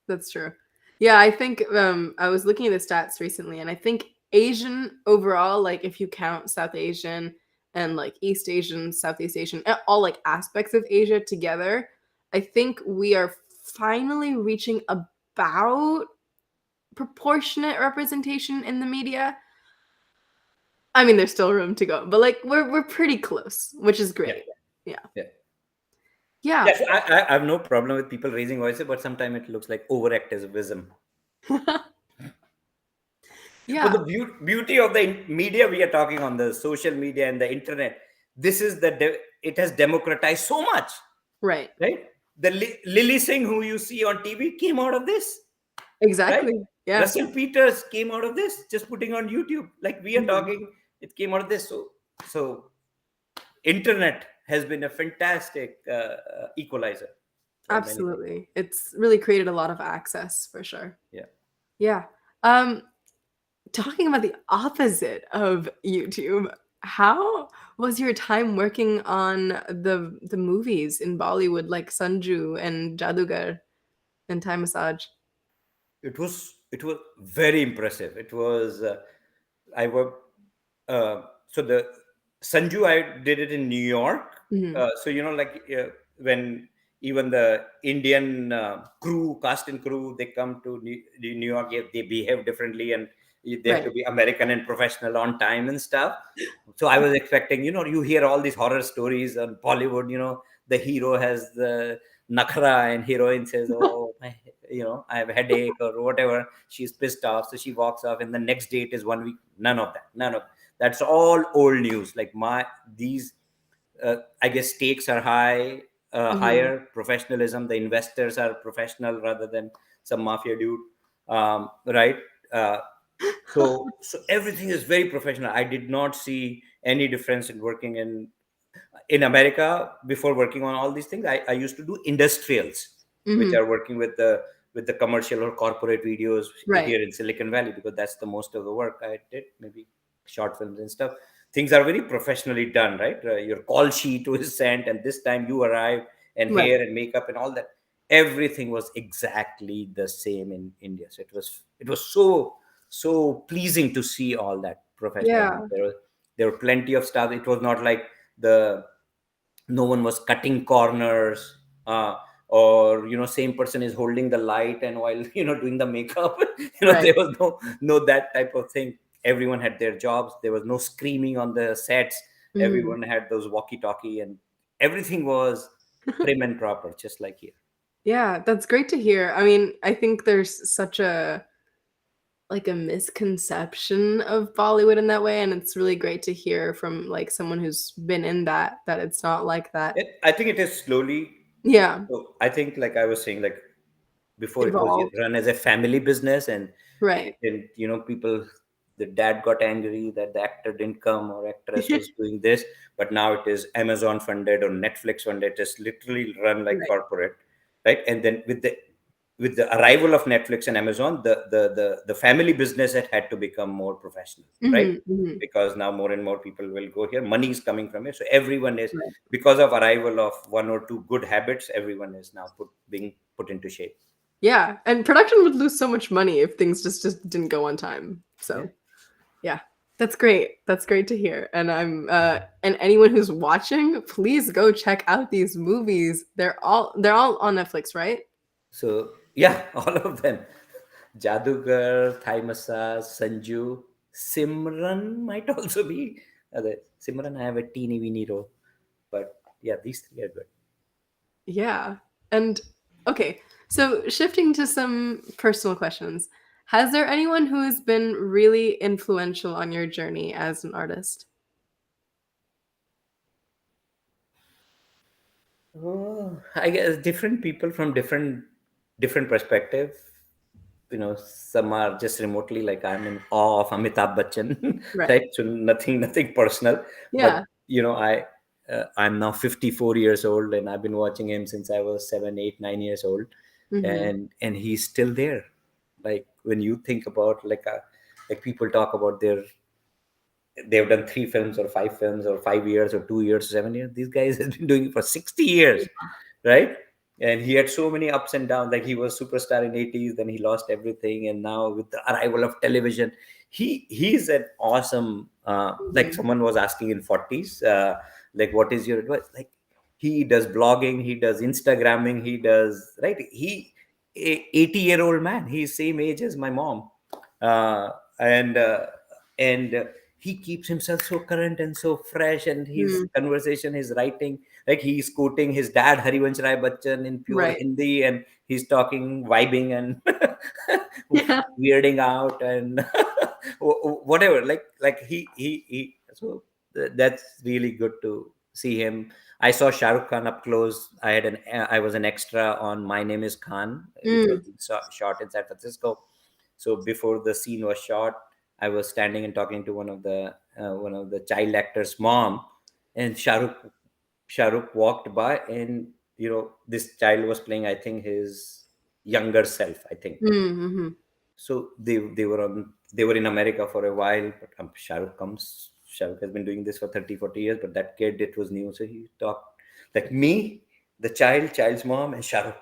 That's true. Yeah, I think I was looking at the stats recently and I think Asian overall, like if you count South Asian and like East Asian, Southeast Asian, all like aspects of Asia together, I think we are finally reaching about proportionate representation in the media. I mean, there's still room to go, but like we're pretty close, which is Yeah, great. Yeah. yeah. Yeah. Yes, I have no problem with people raising voices, but sometimes it looks like overactivism. But Yeah. the beauty of the media we are talking on, the social media and the internet, this is it has democratized so much, Right. right? The Lily Singh who you see on TV came out of this, right? Exactly. Yeah. Russell Peters came out of this, just putting on YouTube. Like we are Mhm. talking, it came out of this. So internet has been a fantastic equalizer for many things. Absolutely. It's really created a lot of access for sure. Yeah. Yeah. Um, talking about the opposite of YouTube, how was your time working on the movies in Bollywood like Sanju and Jadugar and Thai Massage? It was very impressive. It was I worked so the Sanju, I did it in New York. Mhm. So like when even the Indian crew, cast and crew, they come to New York, yeah, they behave differently, and They have Right. to be American and professional on time and stuff. So I was expecting, you hear all these horror stories on Bollywood. The hero has the nakhra and heroine says, "Oh, I have a headache," or whatever. She's pissed off, so she walks off, and the next date is 1 week. None of that. None of that's all old news. Like these, I guess stakes are Hmm. higher. Professionalism. The investors are professional rather than some mafia dude, right? Uh, so everything is very professional. I did not see any difference in working in America before working on all these things. I used to do industrials, which Hmm. are working with the commercial or corporate videos Right. here in Silicon Valley, because that's the most of the work I did. Maybe short films and stuff. Things are very professionally done, right? Your call sheet was sent, and this time you arrive, and Right. hair and makeup and all that. Everything was exactly the same in India. So it was so pleasing to see all that professionalism. Yeah. There were plenty of stuff. It was not like the no one was cutting corners, or same person is holding the light and while doing the makeup. Right. There was no that type of thing. Everyone had their jobs. There was no screaming on the sets. Hmm. Everyone had those walkie talkie, and everything was prim and proper, just like here. Yeah, that's great to hear. I mean, I think there's such a like a misconception of Bollywood in that way, and it's really great to hear from like someone who's been in that it's not like that. I think it is slowly. Yeah, So I think, like I was saying, like before it was evolved. run as a family business, and Right. people, the dad got angry that the actor didn't come or actress was doing this. But now it is Amazon funded or Netflix funded. It's literally run like Right. corporate, right? And then with the arrival of Netflix and Amazon, the family business had to become more professional, right? Mhm, mhm. Because now more and more people will go here. Money is coming from here, so everyone is, Right. because of arrival of one or two good habits, everyone is now being put into shape. Yeah, and production would lose so much money if things just didn't go on time. Yeah. So, yeah. That's great. That's great to hear. And and anyone who's watching, please go check out these movies. They're all on Netflix, right? So yeah, all of them. Jadugar, Thai Massage, Sanju, Simran might also be. Simran, I have a teeny weeny role, but yeah, these three are good. Yeah. And okay, so shifting to some personal questions. Has there anyone who has been really influential on your journey as an artist? Oh, I guess different people from different perspective. Some are just remotely, like I'm in awe of Amitabh Bachchan, Right. right? So nothing personal, but Yeah. I'm now 54 years old, and I've been watching him since I was 7, 8, 9 years old, Mhm. and he's still there. Like when you think about, like people talk about they've done 3 films or 5 films or 5 years or 2 years or 7 years. These guys have been doing it for 60 years, right? And he had so many ups and downs. Like he was superstar in 80s, then he lost everything, and now with the arrival of television, he's an awesome. Like Mhm. someone was asking in 40s, like what is your advice? Like he does blogging, he does Instagramming, he does, right. 80-year-old man. He's same age as my mom, uh, and he keeps himself so current and so fresh, and his Mm. conversation, his writing, like he's quoting his dad Harivansh Rai Bachchan in pure Right. Hindi, and he's talking vibing and Yeah. weirding out and whatever. Like he so that's really good to see him. I saw Shah Rukh Khan up close. I was an extra on My Name Is Khan, which was Mm. shot in San Francisco. So before the scene was shot, I was standing and talking to one of the child actors' mom, and Shahrukh walked by, and this child was playing, I think, his younger self, I think. Mm, mhm. So they were in America for a while, but Shahrukh has been doing this for 30, 40 years, but that kid, it was new. So he talked like me, the child's mom, and Shahrukh.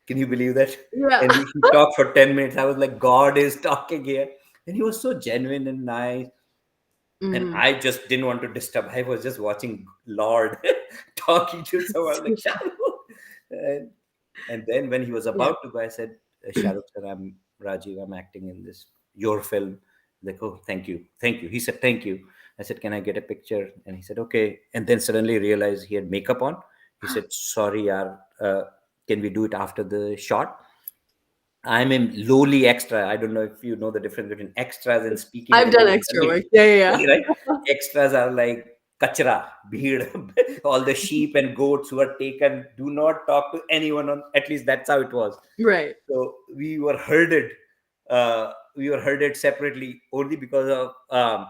Can you believe that? Yeah. And he talked for 10 minutes. I was like, God is talking here. And he was so genuine and nice. And Mhm. I just didn't want to disturb. I was just watching Lord talking to someone like Shahrukh. And, and then when he was Yeah. about to go, I said, Shahrukh sir, I'm Rajiv. I'm acting in this your film. Like, oh, thank you, thank you. He said, thank you. I said, can I get a picture? And he said, okay. And then suddenly realized he had makeup on. He said, sorry, yaar, can we do it after the shot? I'm in lowly extra. I don't know if you know the difference between extras and speaking I've done roles. extra work. Yeah, yeah, yeah. Right? Extras are like kachra, bheed, all the sheep and goats who are taken. Do not talk to anyone on. At least that's how it was. Right. So we were herded. We were herded separately only uh,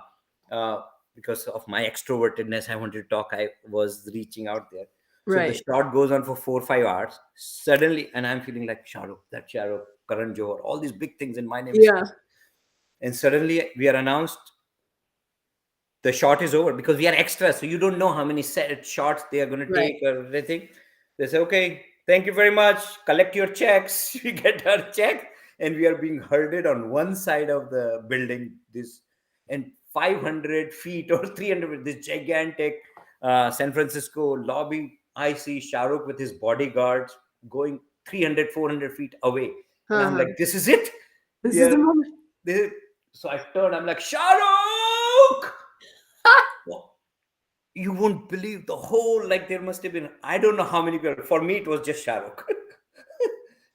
because of my extrovertedness. I wanted to talk. I was reaching out there. So the Right. shot goes on for 4 or 5 hours. Suddenly, and I'm feeling like Shahrukh, that Shahrukh, Karan Johar, all these big things, and my name is. Yeah. And suddenly we are announced the shot is over because we are extras. So you don't know how many set shots they are going to Right. take or anything. They say, okay, thank you very much. Collect your checks. We get our check, and we are being herded on one side of the building. This and 500 feet or 300, this gigantic San Francisco lobby. I see Shahrukh with his bodyguards going 300, 400 feet away. And I'm Uh-huh. like, this is it. This We is the are, moment. so I turned, I'm like, Shahrukh! Well, you won't believe the whole, like there must have been, I don't know how many people. For me, it was just Shahrukh.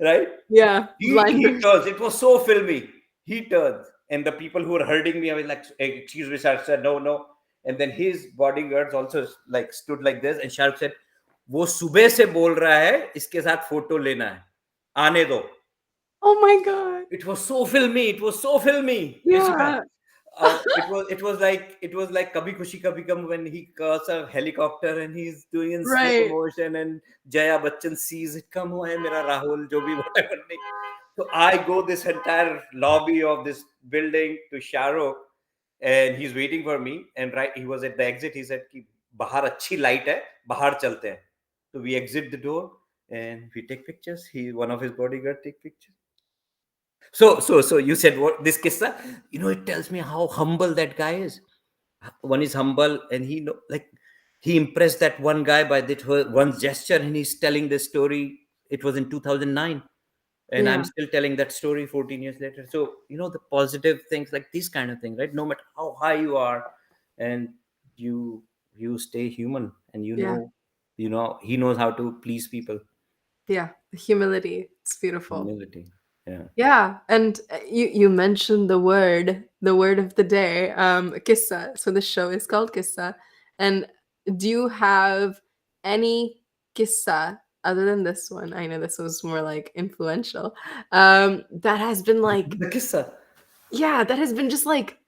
Right? Yeah. He Blinders. turns. It was so filmy. He turns. And the people who were hurting me, I was like, excuse me, sir. I said, no, no. And then his bodyguards also like stood like this. And Shahrukh said, वो सुबह से बोल रहा है इसके साथ photo लेना है आने दो. Oh my God. It was so filmy. It was so filmy, Ishika. Yeah. It was like Kabhi Khushi Kabhi Gum when he calls a helicopter and he's doing in slow Right. motion and Jaya Bachchan sees it. Come hua hai mera Rahul, jo bhi whatever. So I go this entire lobby of this building to Shahrukh, and he's waiting for me. And right, he was at the exit. He said, "Ki bahar achhi light hai, bahar chalte hain." So we exit the door and we take pictures. One of his bodyguard take pictures. So you said what this kissa? It tells me how humble that guy is. One is humble, and he impressed that one guy by that one gesture, and he's telling this story. It was in 2009, and I'm Yeah. still telling that story 14 years later. So the positive things like these kind of things, right? No matter how high you are, and you you stay human, and Yeah. he knows how to please people. Yeah. The humility. It's beautiful. Humility. Yeah. Yeah, and you mentioned the word of the day, kissa. So the show is called Kissa. And do you have any kissa other than this one? I know this was more like influential. That has been like, The kissa. yeah, that has been just like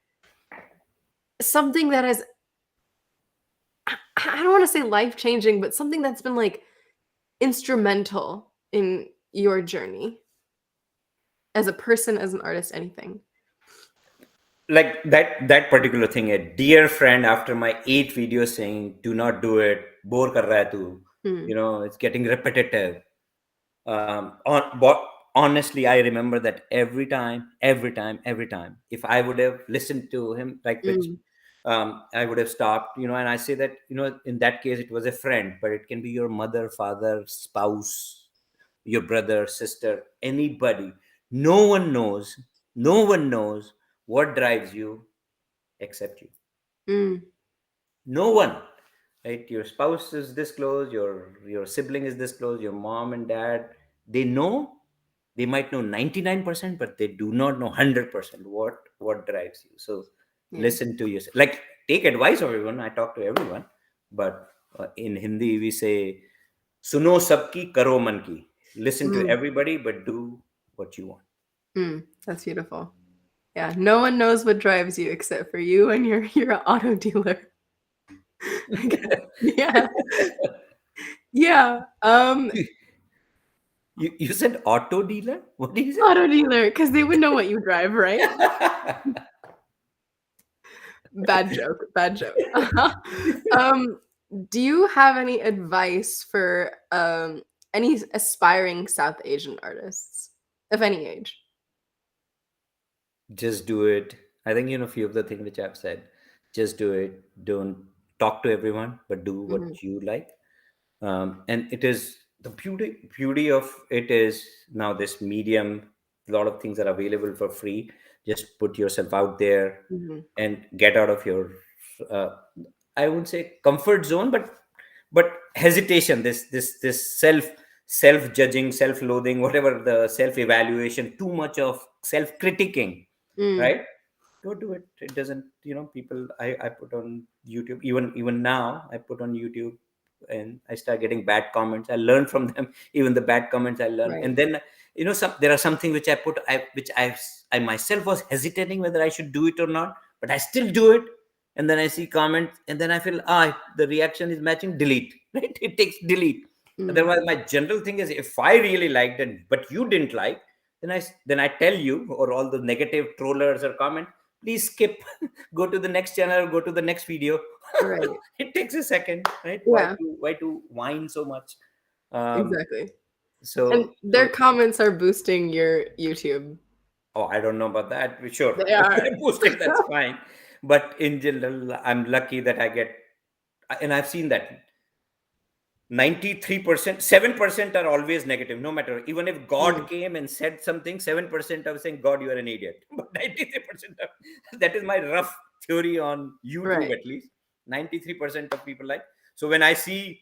something that has, I don't want to say life changing, but something that's been like instrumental in your journey as a person, as an artist, anything. Like that particular thing, a dear friend after my 8 videos saying do not do it, bore kar raha hai tu, Hmm. it's getting repetitive. But honestly, I remember that every time if I would have listened to him, like which Mm. I would have stopped, and I say that in that case it was a friend, but it can be your mother, father, spouse, your brother, sister, anybody. No one knows what drives you except you. Mm. No one, right? Your spouse is this close, your sibling is this close, your mom and dad, they know. They might know 99%, but they do not know 100% what drives you. So Yeah. listen to yourself, like take advice of everyone. I talk to everyone, but in Hindi we say suno sabki karo man ki. Listen to Mm. everybody, but do what you want. Mm. That's beautiful. Yeah, no one knows what drives you except for you and your auto dealer. I guess. Yeah. Yeah. You said auto dealer? What did you say? Auto dealer, because they would know what you drive, right? Bad joke. Bad joke. Um, do you have any advice for any aspiring South Asian artists of any age? Just do it. I think few of the things which I've said. Just do it. Don't talk to everyone, but do what Mhm. you like. And it is the beauty of it is now this medium. A lot of things are available for free. just put yourself out there Mhm. and get out of your uh, I wouldn't say comfort zone, but hesitation, this self judging, self loathing, whatever, the self evaluation, too much of self critiquing, Mm. right? Don't do it. It doesn't, people, I put on YouTube, even now I put on YouTube, and I start getting bad comments. I learn from them. Even the bad comments I learn. Right. And then, there are something which I myself was hesitating whether I should do it or not, but I still do it. And then I see comments, and then I feel, the reaction is matching, delete. Right? It takes delete. Mm. Otherwise, my general thing is, if I really liked it but you didn't like, then I tell you, or all the negative trollers or comment, please skip, go to the next channel, go to the next video. Right. It takes a second, right? why Yeah, to why to whine so much? um exactly. And so their so comments are boosting your YouTube. oh, I don't know about that. Sure. They If are. they're boosting, that's fine. But in general, I'm lucky that I get, and I've seen that 93%, 7% are always negative, no matter. Even if God Mm. came and said something, 7% are saying, God, you are an idiot. But 93% that is my rough theory on YouTube, Right. at least. 93% of people like. So when I see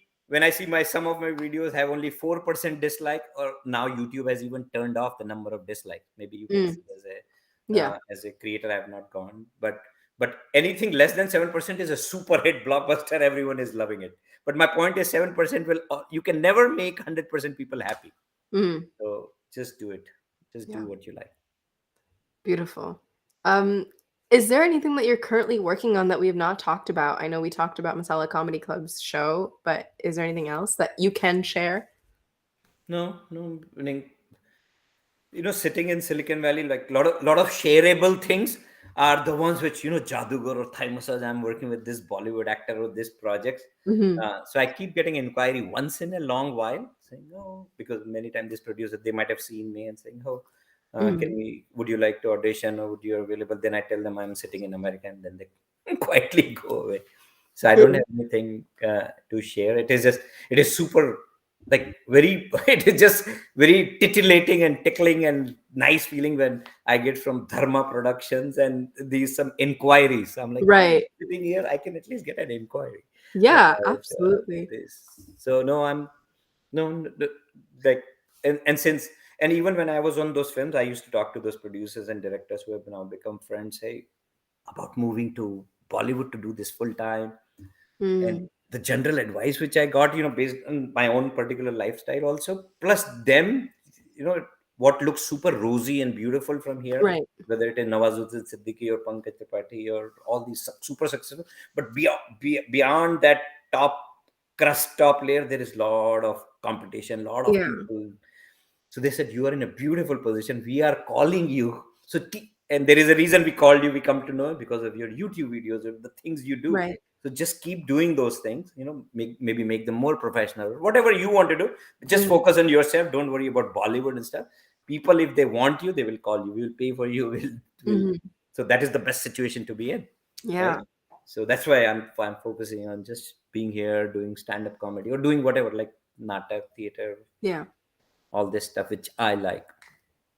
my some of my videos have only 4% dislike, or now YouTube has even turned off the number of dislikes. Maybe you can Mm. see Yeah. as a creator, I have not gone. But anything less than 7% is a super hit blockbuster. Everyone is loving it. But my point is, 7% will, you can never make 100% people happy. Mm. So just do it. Just do Yeah. what you like. Beautiful. Um, is there anything that you're currently working on that we have not talked about? I know we talked about Masala Comedy Club's show, but is there anything else that you can share? No, no, meaning, sitting in Silicon Valley, like lot of shareable things are the ones which, Jadugar or Thai massage. I'm working with this Bollywood actor or this project. Mhm. So I keep getting inquiry once in a long while, saying, "Oh," because many times this producer, they might have seen me and saying, "Oh, Mhm. would you like to audition, or would you available?" Then I tell them I'm sitting in America, and then they quietly go away. So I don't Mm. have anything to share. It is super, like, very, it is just very titillating and tickling and nice feeling when I get from Dharma Productions and these some inquiries. I'm like, Right. sitting here, I can at least get an inquiry Yeah, about absolutely. this. So no, no, like, and since, and even when I was on those films, I used to talk to those producers and directors who have now become friends, hey, about moving to Bollywood to do this full time. And Mm. the general advice which I got, based on my own particular lifestyle also, plus them, what looks super rosy and beautiful from here, Right. whether it is Nawazuddin Siddiqui or Pankaj Tripathi or all these super successful, but beyond that top crust, top layer, there is lot of competition, lot of Yeah. people. So they said, you are in a beautiful position. We are calling you. And there is a reason we called you. We come to know because of your YouTube videos, of the things you do. Right. So just keep doing those things, maybe make them more professional, whatever you want to do. Just Mhm. focus on yourself. Don't worry about Bollywood and stuff. People, if they want you, they will call you. We will pay for you. Will Mhm. So that is the best situation to be in, right? Yeah. So that's why I'm focusing on just being here, doing stand-up comedy or doing whatever, like NAATAK, theater, Yeah. all this stuff which I like.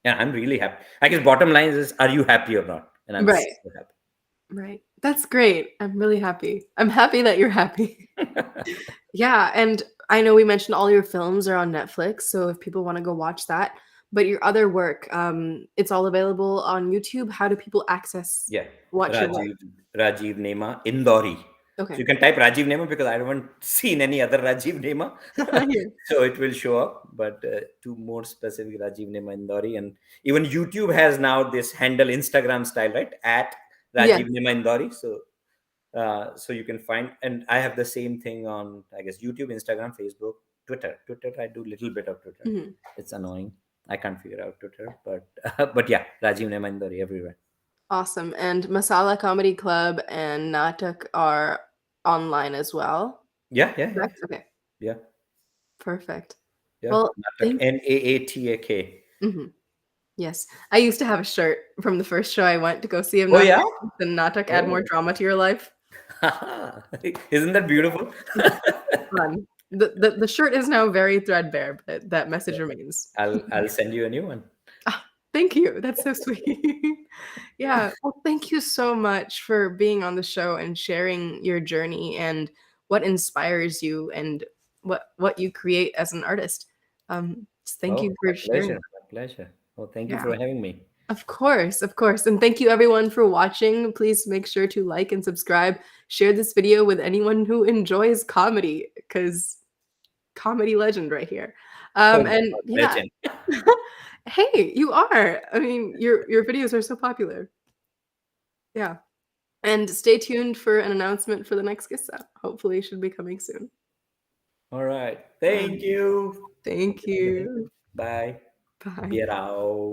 Yeah, I'm really happy. I guess bottom line is, are you happy or not? And I'm Right. so Right. That's great. I'm really happy. I'm happy that you're happy. happy. Yeah, and I know we mentioned all your films are on Netflix, so if people wanna go watch that, but your other work, it's all available on YouTube. How do people access Yeah, watch your work? Rajiv Nema Indori. So Okay. you can type Rajiv Nema, because I haven't seen any other Rajiv Nema. Yeah. So it will show up. But to more specific, Rajiv Nema Indori. And even YouTube has now this handle, Instagram style, right? At Yes. Rajiv Nema Indori. So you can find, and I have the same thing on, I guess, YouTube, Instagram, Facebook, Twitter. I do little bit of Twitter. Mhm. It's annoying. I can't figure out Twitter, but but yeah, Rajiv Nema Indori everywhere. Awesome, and Masala Comedy Club and Natak are online as well, Yeah, yeah, yeah, correct? Okay, yeah, perfect. yeah. Well, Natak, thank NAATAK. Mhm. Yes. I used to have a shirt from the first show I went to go see of Oh Natak. yeah. The Natak add more Oh, drama to your life. isn't that beautiful? Fun. The shirt is now very threadbare, but that message remains. I'll send you a new one. Ah, Thank you. That's so sweet. Yeah. Well, thank you so much for being on the show and sharing your journey and what inspires you and what you create as an artist. Thank Oh, you for my sharing. pleasure. My pleasure. Oh, thank you Yeah. for having me. Of course, of course. And thank you everyone for watching. Please make sure to like and subscribe. Share this video with anyone who enjoys comedy, because comedy legend right here. Oh my And God, yeah. legend. Hey, you are. I mean, your videos are so popular. Yeah. And stay tuned for an announcement for the next Kissa. Hopefully it should be coming soon. All right. Um, Thank you. thank you. Bye. Bye. Beer out.